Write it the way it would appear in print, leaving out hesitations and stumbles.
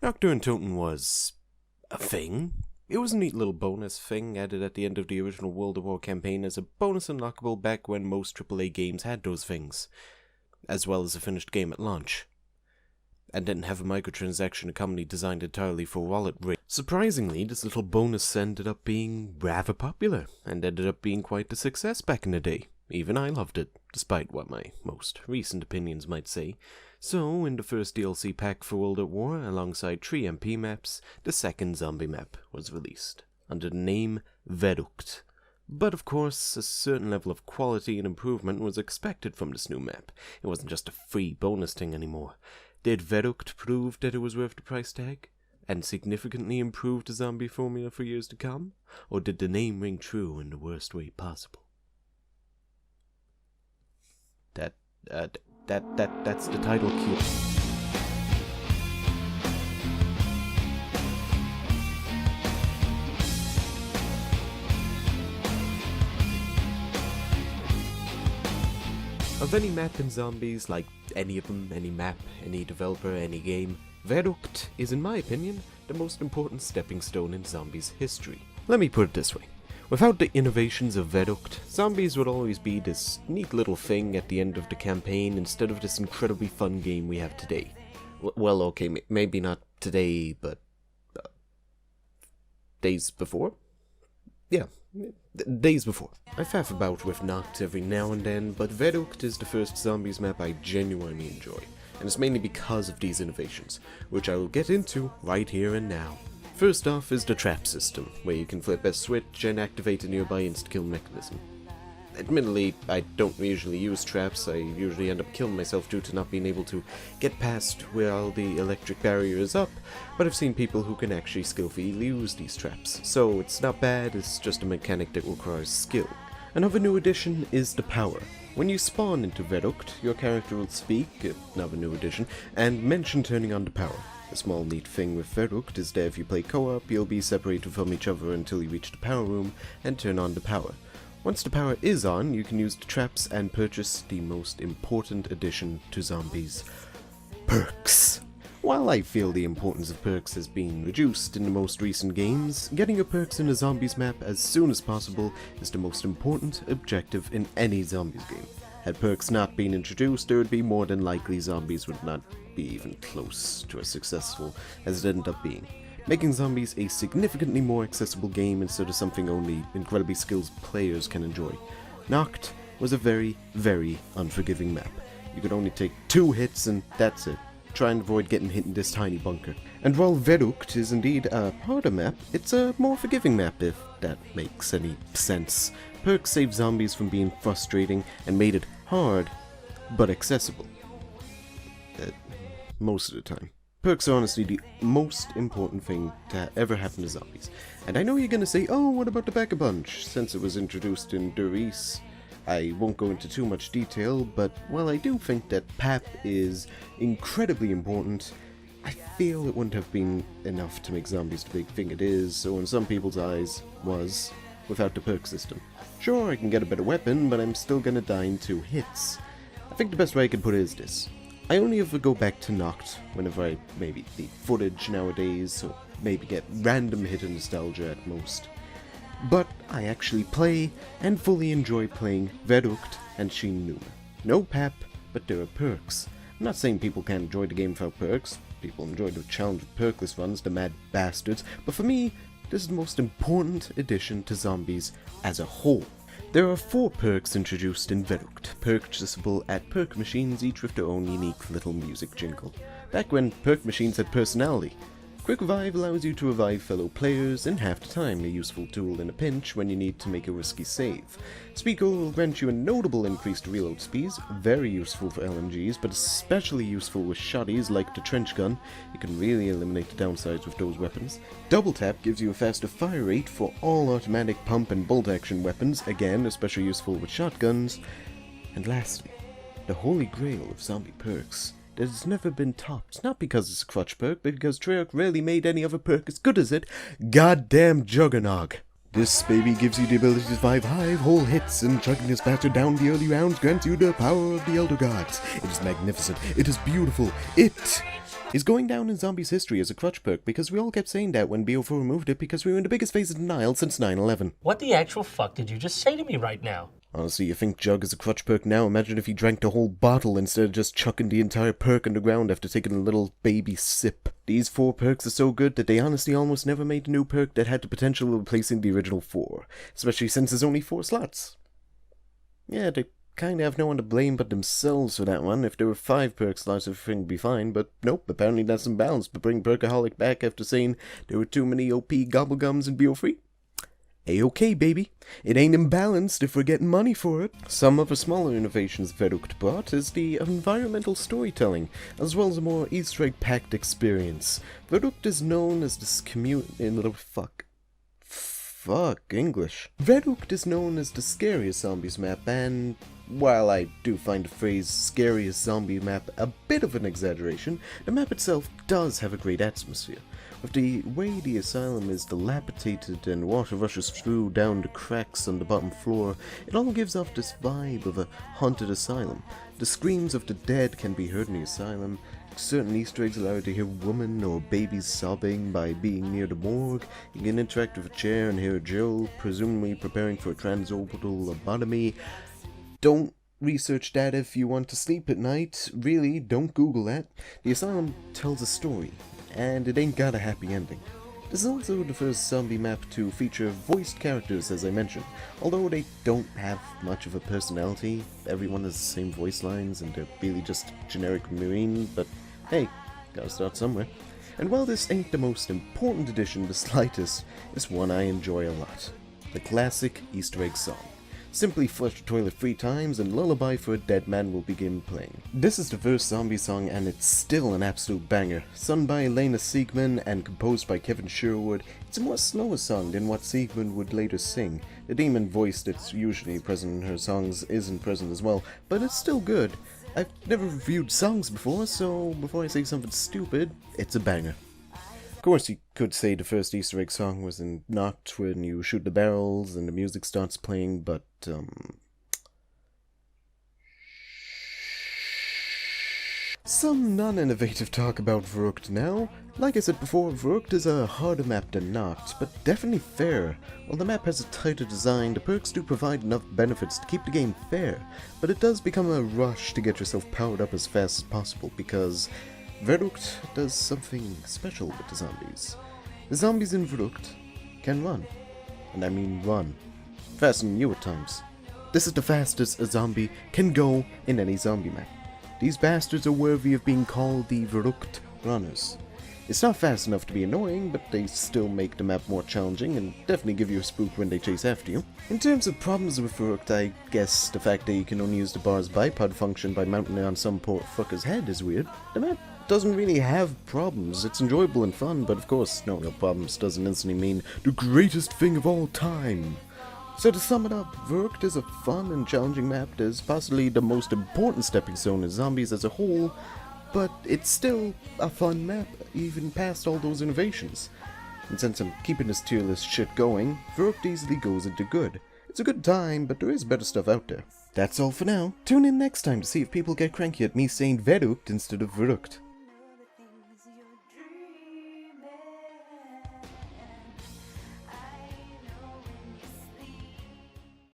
Doctor and Toten was a thing. It was a neat little bonus thing added at the end of the original World of War campaign as a bonus unlockable back when most AAA games had those things, as well as a finished game at launch. And didn't have a microtransaction accompany designed entirely for wallet rate. Surprisingly, this little bonus ended up being rather popular, and ended up being quite a success back in the day. Even I loved it, despite what my most recent opinions might say. So, in the first DLC pack for World at War, alongside 3 MP maps, the second zombie map was released, under the name Verruckt. But of course, a certain level of quality and improvement was expected from this new map. It wasn't just a free bonus thing anymore. Did Verruckt prove that it was worth the price tag, and significantly improve the zombie formula for years to come? Or did the name ring true in the worst way possible? That's the title cue. Of any map in zombies, like any of them, any map, any developer, any game, Verruckt is, in my opinion, the most important stepping stone in zombies' history. Let me put it this way. Without the innovations of Verruckt, zombies would always be this neat little thing at the end of the campaign instead of this incredibly fun game we have today. Well, okay, maybe not today, but days before? Yeah, days before. I faff about with Noct every now and then, but Verruckt is the first zombies map I genuinely enjoy, and it's mainly because of these innovations, which I will get into right here and now. First off is the trap system, where you can flip a switch and activate a nearby insta-kill mechanism. Admittedly, I don't usually use traps. I usually end up killing myself due to not being able to get past where the electric barrier is up, but I've seen people who can actually skillfully use these traps, so it's not bad, it's just a mechanic that requires skill. Another new addition is the power. When you spawn into Verruckt, your character will speak, another new addition, and mention turning on the power. A small neat thing with Verruckt is that if you play co-op, you'll be separated from each other until you reach the power room and turn on the power. Once the power is on, you can use the traps and purchase the most important addition to zombies: perks. While I feel the importance of perks has been reduced in the most recent games, getting your perks in a zombies map as soon as possible is the most important objective in any zombies game. Had perks not been introduced, there would be more than likely zombies would not be even close to as successful as it ended up being, making zombies a significantly more accessible game instead of something only incredibly skilled players can enjoy. Noct was a very, very unforgiving map. You could only take 2 hits and that's it. Try and avoid getting hit in this tiny bunker. And while Verruckt is indeed a harder map, it's a more forgiving map, if that makes any sense. Perks saved zombies from being frustrating and made it hard, but accessible. Most of the time. Perks are honestly the most important thing to ever happen to zombies. And I know you're gonna say, oh, what about the Pack-a-Punch? Since it was introduced in Durice, I won't go into too much detail, but while I do think that PAP is incredibly important, I feel it wouldn't have been enough to make zombies the big thing it is, or in some people's eyes, was, without the perk system. Sure, I can get a better weapon, but I'm still gonna die in 2 hits. I think the best way I can put it is this. I only ever go back to Noct whenever I maybe need footage nowadays, or maybe get random hit of nostalgia at most. But I actually play and fully enjoy playing Verruckt and Shin Numa. No PAP, but there are perks. I'm not saying people can't enjoy the game without perks. People enjoy the challenge of perkless runs, the mad bastards, but for me, this is the most important addition to zombies as a whole. There are 4 perks introduced in Verruckt, purchasable at perk machines, each with their own unique little music jingle. Back when perk machines had personality. Quick Revive allows you to revive fellow players in half the time, a useful tool in a pinch when you need to make a risky save. Speaker will grant you a notable increase to reload speeds, very useful for LMGs, but especially useful with shotties like the trench gun. You can really eliminate the downsides with those weapons. Double Tap gives you a faster fire rate for all automatic pump and bolt action weapons, again especially useful with shotguns. And lastly, the holy grail of zombie perks that has never been topped, not because it's a crutch perk, but because Treyarch rarely made any other perk as good as it: goddamn Juggernog. This baby gives you the ability to survive high whole hits, and chugging this bastard down the early rounds grants you the power of the Elder Gods. It is magnificent, it is beautiful, it is going down in zombies history as a crutch perk because we all kept saying that when BO4 removed it because we were in the biggest phase of denial since 9/11. What the actual fuck did you just say to me right now? Honestly, you think Jug is a crutch perk now? Imagine if he drank the whole bottle instead of just chucking the entire perk on the ground after taking a little baby sip. These 4 perks are so good that they honestly almost never made a new perk that had the potential of replacing the original 4, especially since there's only 4 slots. Yeah, they kinda have no one to blame but themselves for that one. If there were 5 perk slots, everything would be fine, but nope, apparently that's imbalanced. But bring Perkaholic back after saying there were too many OP gobblegums in BO3? A-okay, baby. It ain't imbalanced if we're getting money for it. Some of the smaller innovations Verruckt brought is the environmental storytelling, as well as a more Easter egg-packed experience. Verruckt is known as this English. Verruckt is known as the scariest zombies map, and while I do find the phrase scariest zombie map a bit of an exaggeration, the map itself does have a great atmosphere. With the way the asylum is dilapidated and water rushes through down the cracks on the bottom floor, it all gives off this vibe of a haunted asylum. The screams of the dead can be heard in the asylum. Certain Easter eggs allow you to hear women or babies sobbing by being near the morgue. You can interact with a chair and hear Jill, presumably preparing for a transorbital lobotomy. Don't research that if you want to sleep at night. Really, don't Google that. The asylum tells a story, and it ain't got a happy ending. This is also the first zombie map to feature voiced characters, as I mentioned. Although they don't have much of a personality, everyone has the same voice lines and they're really just generic marine, but hey, gotta start somewhere. And while this ain't the most important addition the slightest, it's one I enjoy a lot. The classic Easter egg song. Simply flush the toilet 3 times and Lullaby for a Dead Man will begin playing. This is the first zombie song and it's still an absolute banger. Sung by Elena Siegman and composed by Kevin Sherwood, it's a more slower song than what Siegman would later sing. The demon voice that's usually present in her songs isn't present as well, but it's still good. I've never reviewed songs before, so before I say something stupid, it's a banger. Of course, you could say the first Easter egg song was in Knocked when you shoot the barrels and the music starts playing, but, some non-innovative talk about Verruckt now. Like I said before, Verruckt is a harder map than Knocked, but definitely fair. While the map has a tighter design, the perks do provide enough benefits to keep the game fair, but it does become a rush to get yourself powered up as fast as possible, because Verruckt does something special with the zombies. The zombies in Verruckt can run. And I mean run. Faster than you at times. This is the fastest a zombie can go in any zombie map. These bastards are worthy of being called the Verruckt runners. It's not fast enough to be annoying, but they still make the map more challenging and definitely give you a spook when they chase after you. In terms of problems with Verruckt, I guess the fact that you can only use the bar's bipod function by mounting it on some poor fucker's head is weird. The map doesn't really have problems. It's enjoyable and fun, but of course, no real problems doesn't instantly mean the greatest thing of all time. So to sum it up, Verruckt is a fun and challenging map that is possibly the most important stepping stone in zombies as a whole, but it's still a fun map, even past all those innovations. And since I'm keeping this tier list shit going, Verruckt easily goes into good. It's a good time, but there is better stuff out there. That's all for now. Tune in next time to see if people get cranky at me saying Verruckt instead of Verruckt.